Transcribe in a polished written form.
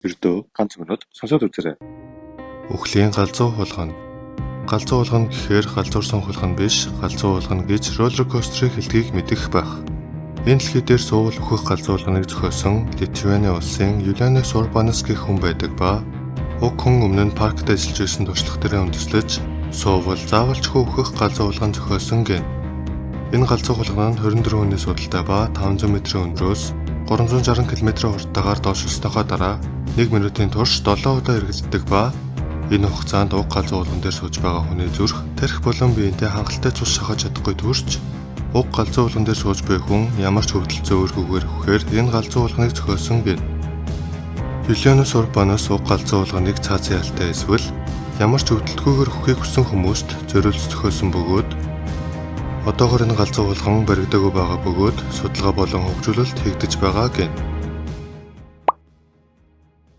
Ердөө ганц өнөд сонсоод үзээрэй. Үхлийн галзуу хулгана. Галзуу хулгана гэхээр галзуурсан хулгана биш, галзуу хулгана гэж роллер костерыг хэлтгийг мэдэх байх. Энэ дэлхий дээр суувал үхэх галзуу хулганыг зохиосон Литваны улсын Юлианес Урбанас гэх хүн байдаг ба уг хүн өмнө нь паркт ажиллаж байсан туршлагатаараа үндэслэж суувал заавалчгүй үхэх галзуу хулган зохиосон гэнэ. Энэ галзуу хулгана нь 24 хүний судалтай ба 500 м-ийн өндрөөс 360 км хурдтайгаар доош өснөхөө дараа 1 минутын турш 7 удаа эргэлздэг ба энэ хугацаанд уг галзуу хулган дээр сууж байгаа хүний зүрх тархи болон биентэй хангалттай цус шахаж чадахгүй төрч уг галзуу хулган дээр сууж буй хүн ямар ч хөвдөлцөө үүргүүгээр үхэхээр энэ галзуу хулганыг зохиосон гэнэ. Юлианес Урбанас уг галзуу хулганыг цаазын ялтай эсвэл ямар ч хөвдөлтгүйгээр үххийг хүссэн хүмүүст зориулж зохиосон бөгөөд одоогоор энэ галзуу хулган баригдаагүй байгаа бөгөөд судалгаа болон хөгжүүлэлт хийгдэж байгаа гэнэ.